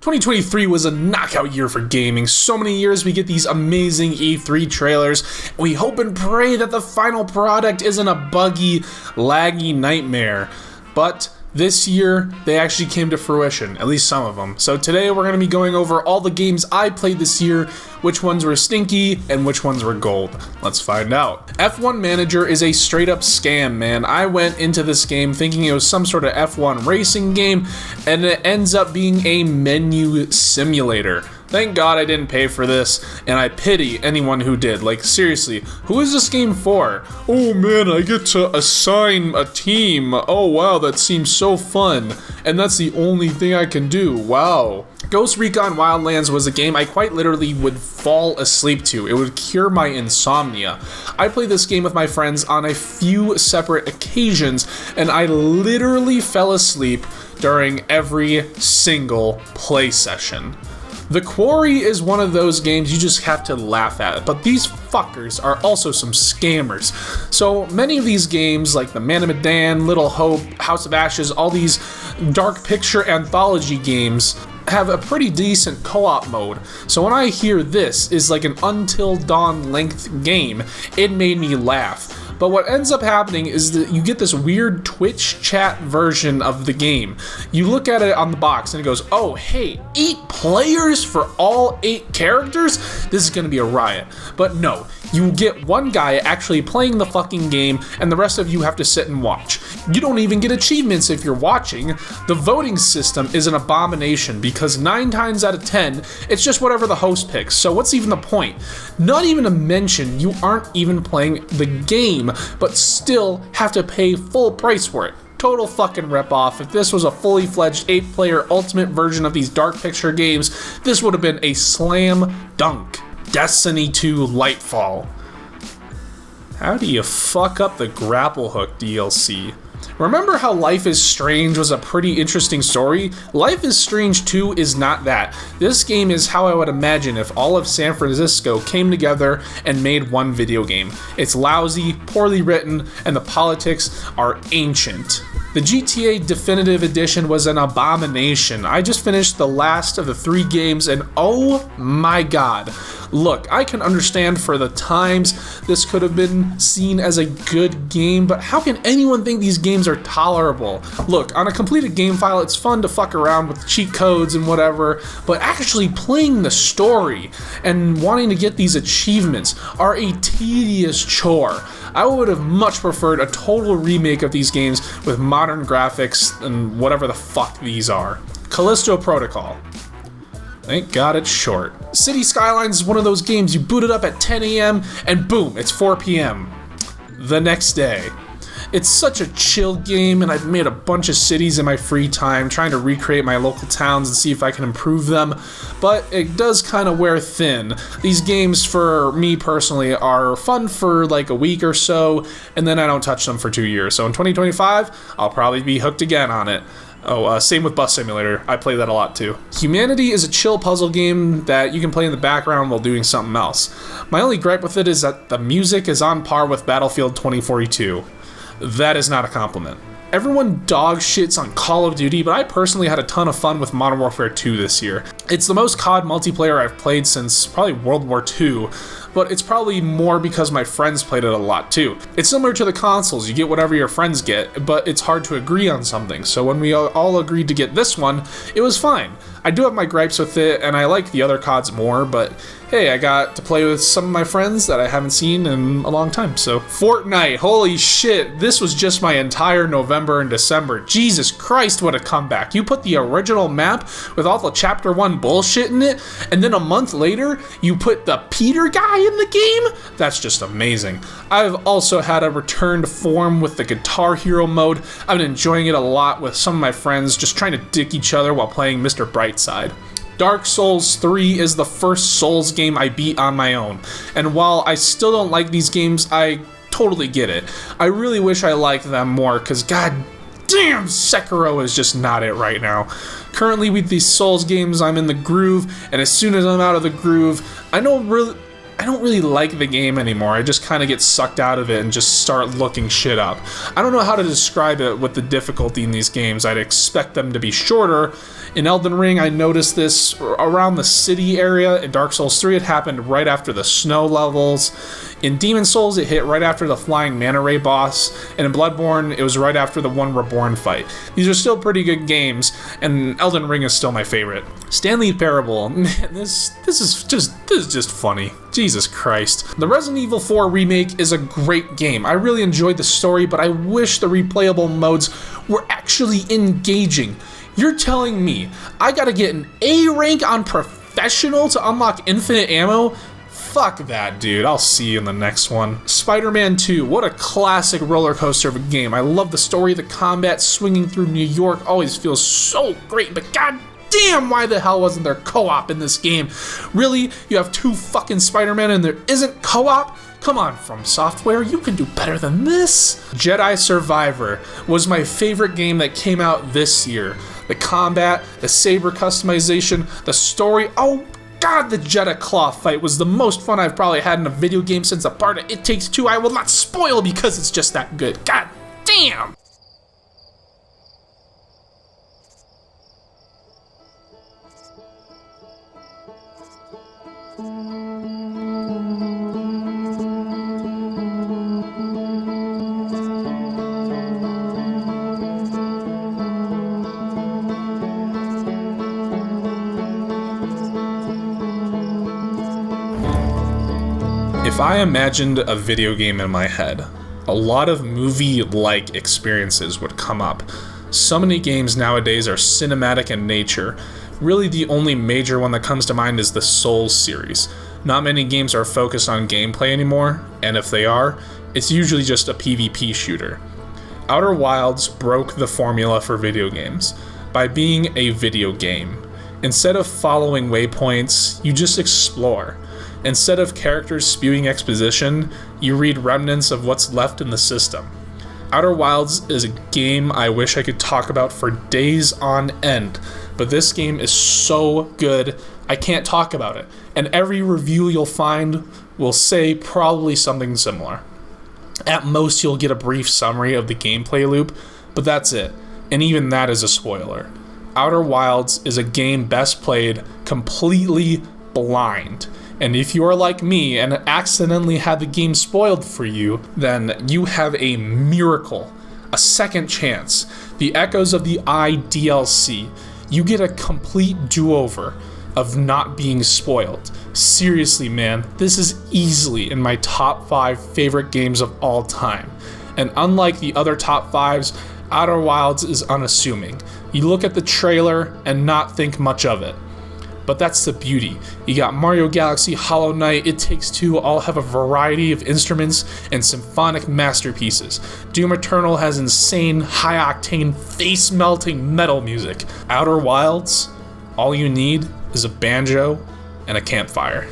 2023 was a knockout year for gaming. So many years we get these amazing E3 trailers, and we hope and pray that the final product isn't a buggy, laggy nightmare. But this year, they actually came to fruition, at least some of them. So today we're going to be going over all the games I played this year, which ones were stinky, and which ones were gold. Let's find out. F1 Manager is a straight up scam, man. I went into this game thinking it was some sort of F1 racing game, and it ends up being a menu simulator. Thank God I didn't pay for this, and I pity anyone who did. Like, seriously, who is this game for? Oh man, I get to assign a team. Oh wow, that seems so fun. And that's the only thing I can do. Wow. Ghost Recon Wildlands was a game I quite literally would fall asleep to. It would cure my insomnia. I played this game with my friends on a few separate occasions, and I literally fell asleep during every single play session. The Quarry is one of those games you just have to laugh at, but these fuckers are also some scammers. So many of these games, like the Man of Medan, Little Hope, House of Ashes, all these dark picture anthology games, have a pretty decent co-op mode. So when I hear this is like an Until Dawn length game, it made me laugh. But what ends up happening is that you get this weird Twitch chat version of the game. You look at it on the box and it goes, oh hey, 8 players for all 8 characters? This is gonna be a riot. But no, you get one guy actually playing the fucking game and the rest of you have to sit and watch. You don't even get achievements if you're watching. The voting system is an abomination because 9 times out of 10, it's just whatever the host picks. So what's even the point? Not even to mention, you aren't even playing the game, but still have to pay full price for it. Total fucking ripoff. If this was a fully fledged 8-player ultimate version of these dark picture games, this would have been a slam dunk. Destiny 2 Lightfall. How do you fuck up the grapple hook DLC? Remember how Life is Strange was a pretty interesting story? Life is Strange 2 is not that. This game is how I would imagine if all of San Francisco came together and made one video game. It's lousy, poorly written, and the politics are ancient. The GTA Definitive Edition was an abomination. I just finished the last of the 3 games and oh my god. Look, I can understand for the times this could have been seen as a good game, but how can anyone think these games are tolerable? Look, on a completed game file, it's fun to fuck around with cheat codes and whatever, but actually playing the story and wanting to get these achievements are a tedious chore. I would have much preferred a total remake of these games with modern graphics and whatever the fuck these are. Callisto Protocol. Thank God it's short. City Skylines is one of those games you boot it up at 10 a.m. and boom, it's 4 p.m. the next day. It's such a chill game, and I've made a bunch of cities in my free time trying to recreate my local towns and see if I can improve them, but it does kind of wear thin. These games, for me personally, are fun for like a week or so, and then I don't touch them for 2 years. So in 2025, I'll probably be hooked again on it. Same with Bus Simulator. I play that a lot too. Humanity is a chill puzzle game that you can play in the background while doing something else. My only gripe with it is that the music is on par with Battlefield 2042. That is not a compliment. Everyone dog shits on Call of Duty, but I personally had a ton of fun with Modern Warfare 2 this year. It's the most COD multiplayer I've played since probably World War II, but it's probably more because my friends played it a lot too. It's similar to the consoles, you get whatever your friends get, but it's hard to agree on something. So when we all agreed to get this one, it was fine. I do have my gripes with it, and I like the other CODs more, but hey, I got to play with some of my friends that I haven't seen in a long time, so. Fortnite, holy shit, this was just my entire November and December. Jesus Christ, what a comeback. You put the original map with all the Chapter 1 bullshit in it, and then a month later, you put the Peter guy in the game? That's just amazing. I've also had a return to form with the Guitar Hero mode. I've been enjoying it a lot with some of my friends, just trying to dick each other while playing Mr. Brightside. Dark Souls 3 is the first Souls game I beat on my own, and while I still don't like these games, I totally get it. I really wish I liked them more, because god damn, Sekiro is just not it right now. Currently with these Souls games, I'm in the groove, and as soon as I'm out of the groove, I don't really like the game anymore. I just kind of get sucked out of it and just start looking shit up. I don't know how to describe it with the difficulty in these games. I'd expect them to be shorter. In Elden Ring, I noticed this around the city area. In Dark Souls 3, it happened right after the snow levels. In Demon Souls, it hit right after the flying manta ray boss. And in Bloodborne, it was right after the one Reborn fight. These are still pretty good games, and Elden Ring is still my favorite. Stanley Parable, man, this is just funny. Jesus Christ. The Resident Evil 4 remake is a great game. I really enjoyed the story, but I wish the replayable modes were actually engaging. You're telling me I gotta get an A rank on Professional to unlock infinite ammo? Fuck that, dude. I'll see you in the next one. Spider-Man 2, what a classic roller coaster of a game. I love the story, the combat, swinging through New York always feels so great, but god damn, why the hell wasn't there co-op in this game? Really? You have 2 fucking Spider-Man and there isn't co-op? Come on, From Software, you can do better than this. Jedi Survivor was my favorite game that came out this year. The combat, the saber customization, the story, oh god, the Jedha Claw fight was the most fun I've probably had in a video game since a part of It Takes Two. I will not spoil because it's just that good. God damn! If I imagined a video game in my head, a lot of movie-like experiences would come up. So many games nowadays are cinematic in nature. Really, the only major one that comes to mind is the Souls series. Not many games are focused on gameplay anymore, and if they are, it's usually just a PvP shooter. Outer Wilds broke the formula for video games by being a video game. Instead of following waypoints, you just explore. Instead of characters spewing exposition, you read remnants of what's left in the system. Outer Wilds is a game I wish I could talk about for days on end, but this game is so good, I can't talk about it. And every review you'll find will say probably something similar. At most, you'll get a brief summary of the gameplay loop, but that's it. And even that is a spoiler. Outer Wilds is a game best played completely blind. And if you are like me and accidentally had the game spoiled for you, then you have a miracle, a second chance. The Echoes of the Eye DLC, you get a complete do-over of not being spoiled. Seriously, man, this is easily in my top 5 favorite games of all time. And unlike the other top 5s, Outer Wilds is unassuming. You look at the trailer and not think much of it. But that's the beauty. You got Mario Galaxy, Hollow Knight, It Takes Two all have a variety of instruments and symphonic masterpieces. Doom Eternal has insane, high-octane, face-melting metal music. Outer Wilds, all you need is a banjo and a campfire.